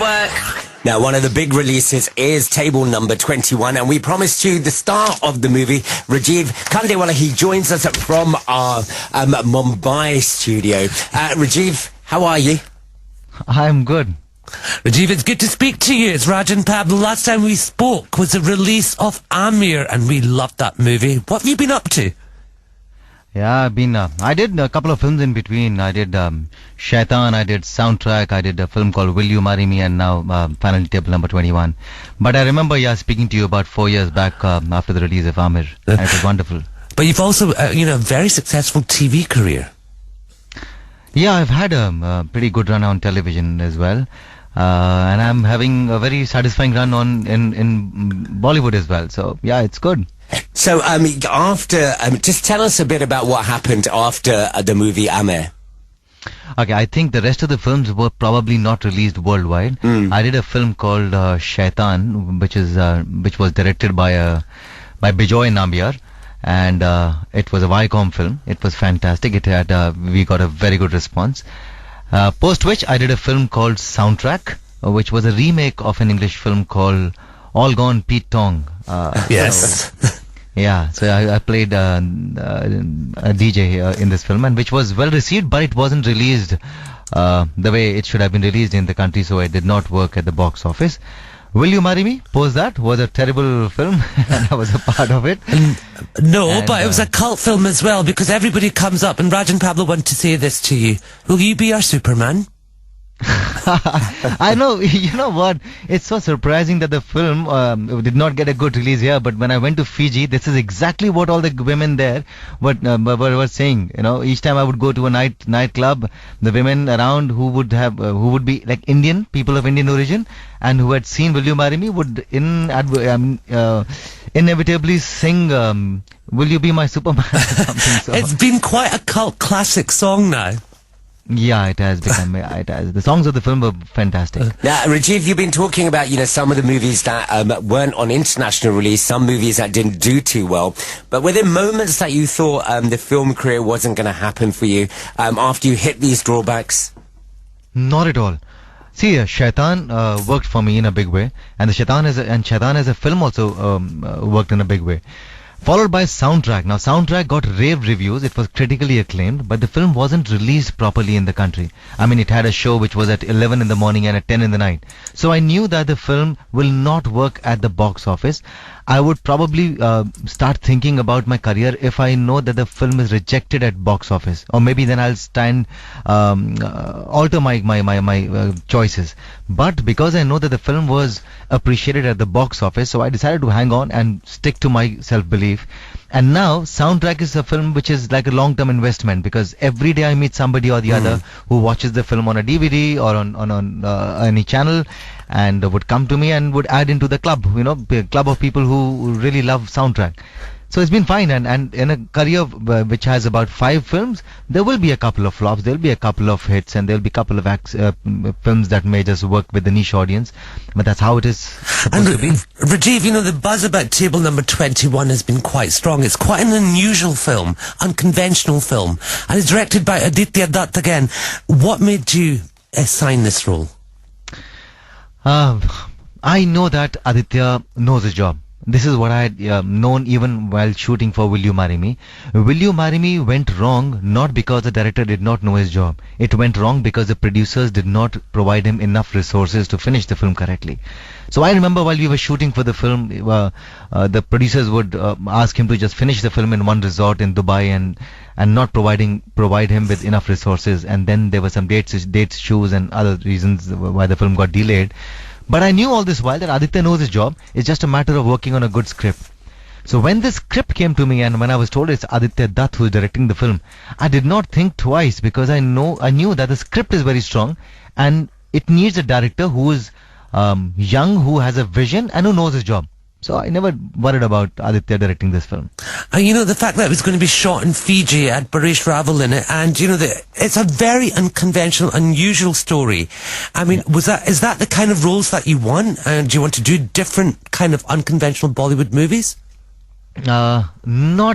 Work. Now, one of the big releases is table number 21, and we promised you the star of the movie, Rajeev Khandelwal. He joins us from our Mumbai studio. Rajeev, how are you? I'm good. Rajeev, it's good to speak to you. It's Raj and Pablo. Last time we spoke was the release of Amir, and we loved that movie. What have you been up to? Yeah, I did a couple of films in between. I did Shaitan, I did Soundtrack, I did a film called Will You Marry Me, and now finally table number 21. But I remember, speaking to you about 4 years back after the release of Amir. And it was wonderful. But you've also, a very successful TV career. Yeah, I've had a pretty good run on television as well. And I'm having a very satisfying run in Bollywood as well. So, yeah, it's good. So, after, just tell us a bit about what happened after the movie Amir. Okay, I think the rest of the films were probably not released worldwide. I did a film called Shaitan, which was directed by Bijoy Nambiar, and it was a Viacom film. It was fantastic. It had we got a very good response. Post which I did a film called Soundtrack, which was a remake of an English film called All Gone Pete Tong. Yes. Yeah, so I played a DJ in this film, and which was well received, but it wasn't released the way it should have been released in the country, so it did not work at the box office. Will You Marry Me? Post that was a terrible film, and I was a part of it. But it was a cult film as well, because everybody comes up, and Raj and Pablo want to say this to you. Will you be our Superman? I know, you know what? It's so surprising that the film did not get a good release here. But when I went to Fiji, this is exactly what all the women there were saying. You know, each time I would go to a nightclub, the women around who would be like Indian people of Indian origin and who had seen Will You Marry Me would inevitably sing Will You Be My Superman or something. So. It's been quite a cult classic song now. Yeah, it has become. It has. The songs of the film were fantastic. Now, Rajeev, you've been talking about, some of the movies that weren't on international release, some movies that didn't do too well. But were there moments that you thought the film career wasn't going to happen for you after you hit these drawbacks? Not at all. See, Shaitan worked for me in a big way, and the Shaitan as a film also worked in a big way. Followed by Soundtrack. Now, Soundtrack got rave reviews. It was critically acclaimed, but the film wasn't released properly in the country. I mean, it had a show which was at 11 in the morning and at 10 in the night. So I knew that the film will not work at the box office. I would probably start thinking about my career if I know that the film is rejected at box office, or maybe then I'll alter my choices. But because I know that the film was appreciated at the box office, so I decided to hang on and stick to my self-belief. And now Soundtrack is a film which is like a long-term investment, because every day I meet somebody or the other who watches the film on a DVD or on any channel, and would come to me and would add into the club, a club of people who really love Soundtrack. So it's been fine, and in a career which has about 5 films, there will be a couple of flops, there'll be a couple of hits, and there'll be a couple of films that may just work with the niche audience, but that's how it is supposed to be. Rajeev, the buzz about table number 21 has been quite strong. It's quite an unusual film, unconventional film, and it's directed by Aditya Dutt again. What made you assign this role? I know that Aditya knows his job. This is what I had known even while shooting for Will You Marry Me. Will You Marry Me went wrong not because the director did not know his job. It went wrong because the producers did not provide him enough resources to finish the film correctly. So I remember while we were shooting for the film, the producers would ask him to just finish the film in one resort in Dubai and not provide him with enough resources. And then there were some dates issues and other reasons why the film got delayed. But I knew all this while that Aditya knows his job. It's just a matter of working on a good script. So when this script came to me and when I was told it's Aditya Dutt who is directing the film, I did not think twice, because I knew that the script is very strong and it needs a director who is young, who has a vision and who knows his job. So I never worried about Aditya directing this film. The fact that it was going to be shot in Fiji, had Paresh Rawal in it, and it's a very unconventional, unusual story. I mean, is that the kind of roles that you want? And do you want to do different kind of unconventional Bollywood movies? Not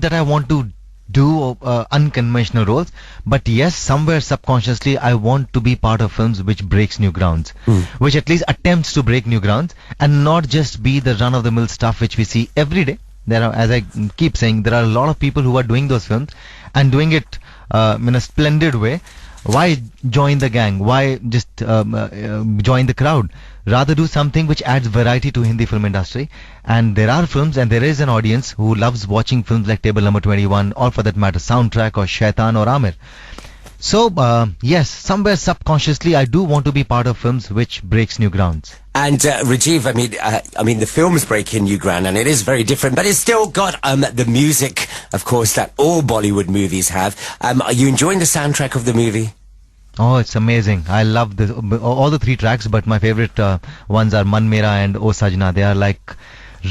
that I want to do unconventional roles, but yes, somewhere subconsciously I want to be part of films which breaks new grounds, which at least attempts to break new grounds, and not just be the run-of-the-mill stuff which we see every day. There are, as I keep saying, there are a lot of people who are doing those films and doing it in a splendid way. Why join the gang? Why just join the crowd? Rather do something which adds variety to Hindi film industry. And there are films and there is an audience who loves watching films like Table Number 21, or for that matter Soundtrack or Shaitan or Amir. So yes, somewhere subconsciously I do want to be part of films which breaks new grounds. And Rajeev, I mean, the film's breaking new ground, and it is very different, but it's still got the music, of course, that all Bollywood movies have. Are you enjoying the soundtrack of the movie? Oh, it's amazing. I love all the 3 tracks, but my favorite ones are Man Mera and O Sajna. They are like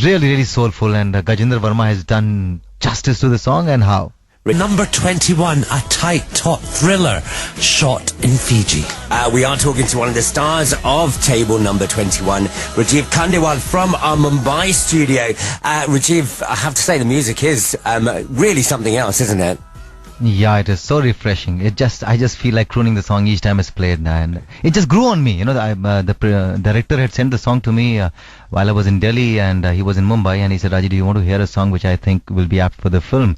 really, really soulful, and Gajendra Verma has done justice to the song, and how. Number 21, a tight top thriller shot in Fiji. We are talking to one of the stars of Table Number 21, Rajeev Khandelwal from our Mumbai studio. Rajeev, I have to say the music is really something else, isn't it? Yeah, it is so refreshing. I just feel like crooning the song each time it's played, and it just grew on me. You know, the director had sent the song to me while I was in Delhi, and he was in Mumbai, and he said, Raji, do you want to hear a song which I think will be apt for the film?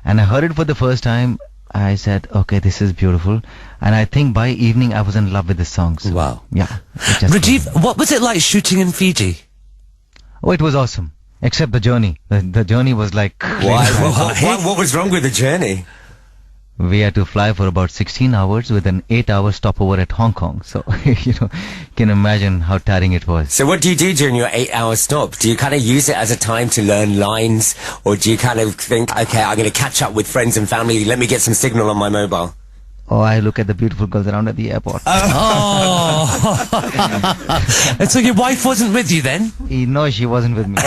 And I heard it for the first time. I said, okay, this is beautiful. And I think by evening I was in love with the song. So, wow. Yeah. Rajeev, what was it like shooting in Fiji? Oh, it was awesome. Except the journey. The journey was like... What was wrong with the journey? We had to fly for about 16 hours with an 8-hour stopover at Hong Kong. So, you can imagine how tiring it was. So what do you do during your 8-hour stop? Do you kind of use it as a time to learn lines? Or do you kind of think, okay, I'm going to catch up with friends and family, let me get some signal on my mobile? Oh, I look at the beautiful girls around at the airport. Oh! And so your wife wasn't with you then? No, she wasn't with me.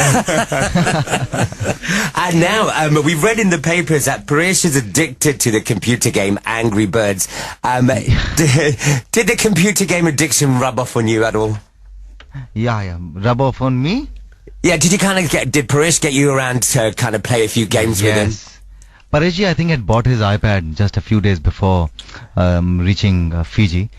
And now, we've read in the papers that Paresh is addicted to the computer game Angry Birds. Did the computer game addiction rub off on you at all? Yeah. Rub off on me? Yeah, did Paresh get you around to kind of play a few games with him? Paresh, I think, had bought his iPad just a few days before reaching Fiji,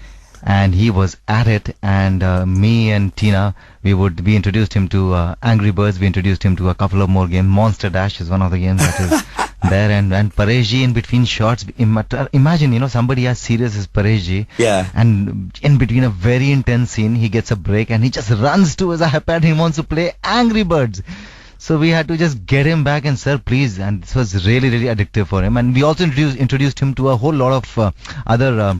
and he was at it, and me and Tina, we introduced him to Angry Birds, we introduced him to a couple of more games. Monster Dash is one of the games that is there, and Paresh in between shots, imagine, somebody as serious as Paresh, yeah, and in between a very intense scene, he gets a break, and he just runs to his iPad, he wants to play Angry Birds. So we had to just get him back and sir, please. And this was really, really addictive for him. And we also introduced him to a whole lot of other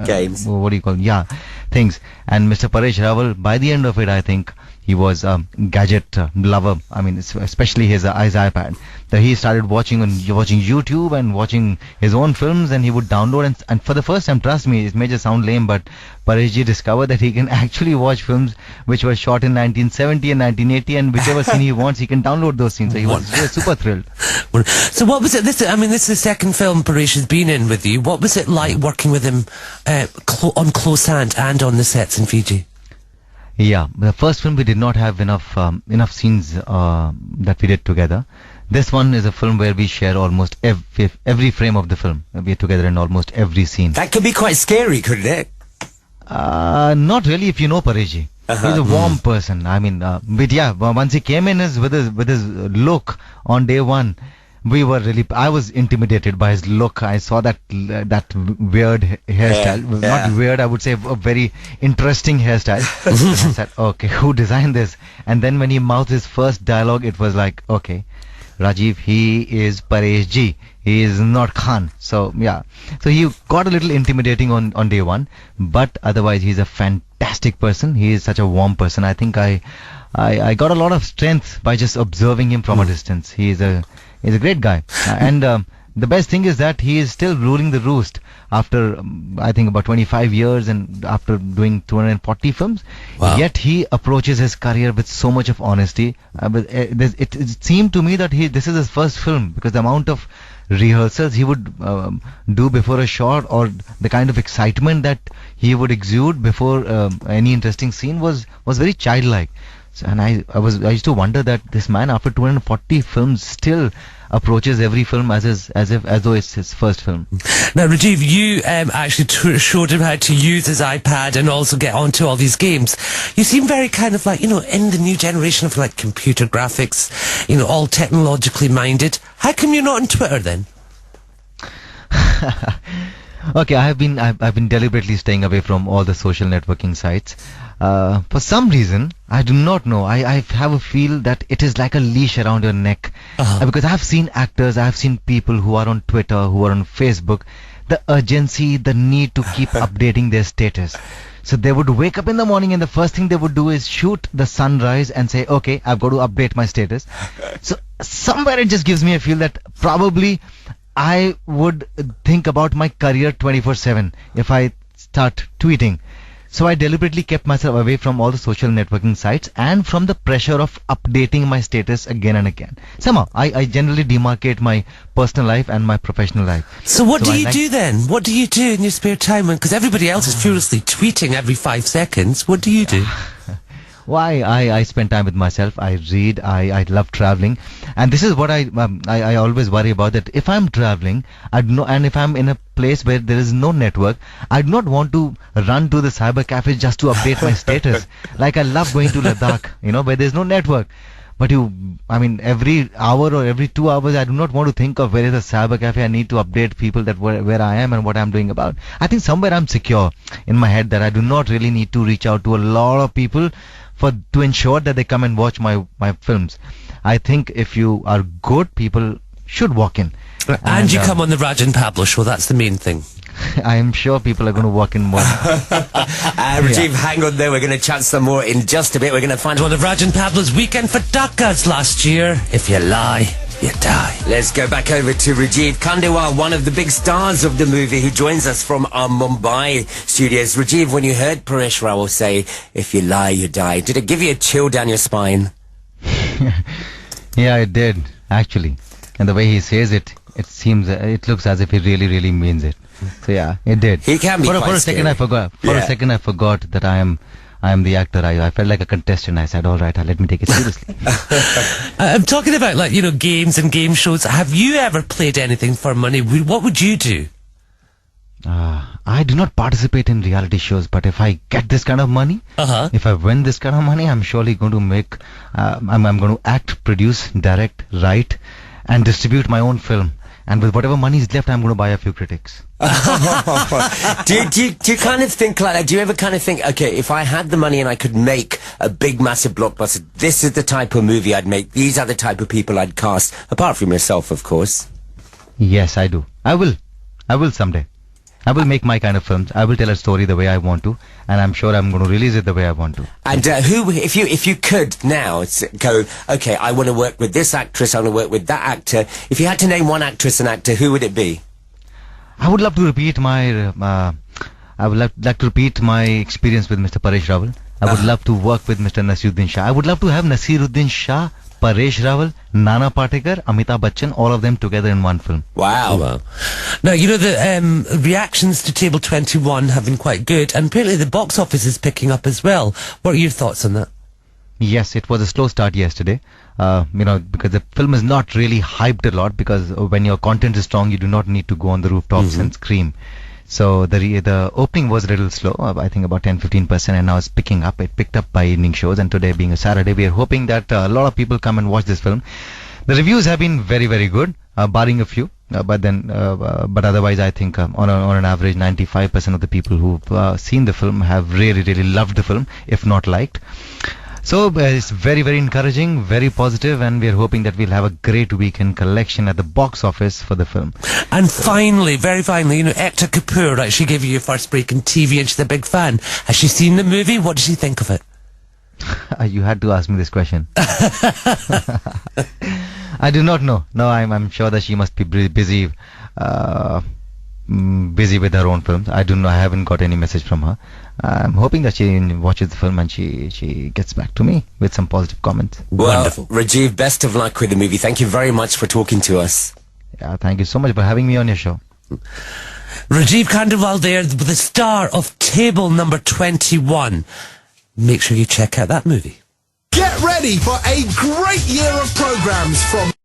games. What do you call it? Yeah, things. And Mr. Paresh Rawal, by the end of it, I think he was a gadget lover. I mean, especially his iPad. That he started watching YouTube and watching his own films, and he would download. And for the first time, trust me, it may just sound lame, but Pareshji discovered that he can actually watch films which were shot in 1970 and 1980, and whichever scene he wants, he can download those scenes. So he was super thrilled. So what was it? This is the second film Paresh has been in with you. What was it like working with him on close hand and on the sets in Fiji? Yeah, the first film we did not have enough scenes that we did together. This one is a film where we share almost every frame of the film. We are together in almost every scene. That could be quite scary, couldn't it? Not really if you know Pareshji. He's a warm person. I mean, but yeah, once he came in with his look on day one, I was intimidated by his look. I saw that weird hairstyle. Yeah. Not weird, I would say a very interesting hairstyle. And I said, okay, who designed this? And then when he mouthed his first dialogue, it was like, okay, Rajeev, he is Pareshji. He is not Khan. So yeah. So he got a little intimidating on day one, but otherwise he's a fantastic person. He is such a warm person. I think I got a lot of strength by just observing him from a distance. He's a great guy. And the best thing is that he is still ruling the roost after I think about 25 years and after doing 240 films. Wow. Yet he approaches his career with so much of honesty. It seemed to me that this is his first film, because the amount of rehearsals he would do before a shot, or the kind of excitement that he would exude before any interesting scene was very childlike. And I used to wonder that this man, after 240 films, still approaches every film as though it's his first film. Now, Rajeev, you actually showed him how to use his iPad and also get onto all these games. You seem very kind of like, in the new generation of like computer graphics, all technologically minded. How come you're not on Twitter then? Okay, I've been deliberately staying away from all the social networking sites. For some reason, I do not know. I have a feel that it is like a leash around your neck. Because I've seen actors, I've seen people who are on Twitter, who are on Facebook, the urgency, the need to keep updating their status. So they would wake up in the morning and the first thing they would do is shoot the sunrise and say, okay, I've got to update my status. So somewhere it just gives me a feel that probably I would think about my career 24/7 if I start tweeting. So I deliberately kept myself away from all the social networking sites and from the pressure of updating my status again and again. Somehow, I generally demarcate my personal life and my professional life. So what do you do then? What do you do in your spare time? Because everybody else is furiously tweeting every 5 seconds. What do you do? Why I spend time with myself. I read. I love traveling, and this is what I always worry about. That if I'm traveling, and if I'm in a place where there is no network, I do not want to run to the cyber cafe just to update my status. Like I love going to Ladakh, where there's no network. But every hour or every 2 hours, I do not want to think of where is the cyber cafe. I need to update people that where I am and what I'm doing about. I think somewhere I'm secure in my head that I do not really need to reach out to a lot of people to ensure that they come and watch my films. I think if you are good, people should walk in. And you come on the Raj and Pablo show, that's the main thing. I am sure people are going to walk in more. Rajeev, hang on there. We're going to chat some more in just a bit. We're going to find one of Raj and Pablo's Weekend for Dakas last year. If you lie, you die. Let's go back over to Rajeev Khandelwal, one of the big stars of the movie, who joins us from our Mumbai studios. Rajeev, when you heard Paresh Rawal say, if you lie, you die, did it give you a chill down your spine? Yeah, it did, actually. And the way he says it, it looks as if he really, really means it. So yeah, it did. He can be for a second I forgot. A second I forgot that I am the actor. I felt like a contestant. I said, all right, let me take it seriously. I'm talking about games and game shows. Have you ever played anything for money? What would you do? I do not participate in reality shows, but if I get this kind of money, if I win this kind of money, I'm surely going to make, I'm going to act, produce, direct, write, and distribute my own film. And with whatever money is left, I'm going to buy a few critics. do you kind of think like that? Do you ever kind of think, okay, if I had the money and I could make a big, massive blockbuster, this is the type of movie I'd make, these are the type of people I'd cast, apart from yourself, of course? Yes, I do. I will someday. I will make my kind of films. I will tell a story the way I want to, and I'm sure I'm going to release it the way I want to. And if you could now go, okay, I want to work with this actress, I want to work with that actor. If you had to name one actress and actor, who would it be? I would love to repeat my. I would like to repeat my experience with Mr. Paresh Rawal. I would love to work with Mr. Nasiruddin Shah. I would love to have Nasiruddin Shah, Paresh Rawal, Nana Patekar, Amitabh Bachchan, all of them together in one film. Wow. Now, the reactions to Table 21 have been quite good, and apparently the box office is picking up as well. What are your thoughts on that? Yes, it was a slow start yesterday, because the film is not really hyped a lot, because when your content is strong, you do not need to go on the rooftops and scream. So the opening was a little slow, I think about 10-15%, and now it's picking up. It picked up by evening shows, and today being a Saturday, we are hoping that a lot of people come and watch this film. The reviews have been very, very good, barring a few, but otherwise I think on an average 95% of the people who've seen the film have really, really loved the film, if not liked. So it's very, very encouraging, very positive, and we're hoping that we'll have a great weekend collection at the box office for the film. And finally, very finally, Ekta Kapoor, right, she gave you your first break in TV and she's a big fan. Has she seen the movie? What does she think of it? You had to ask me this question. I do not know. No, I'm sure that she must be busy with her own films. I don't know. I haven't got any message from her. I'm hoping that she watches the film and she gets back to me with some positive comments. Wonderful. Rajeev, best of luck with the movie. Thank you very much for talking to us. Yeah, thank you so much for having me on your show. Rajeev Khandelwal there, the star of Table number 21. Make sure you check out that movie. Get Get ready for a great year of programs from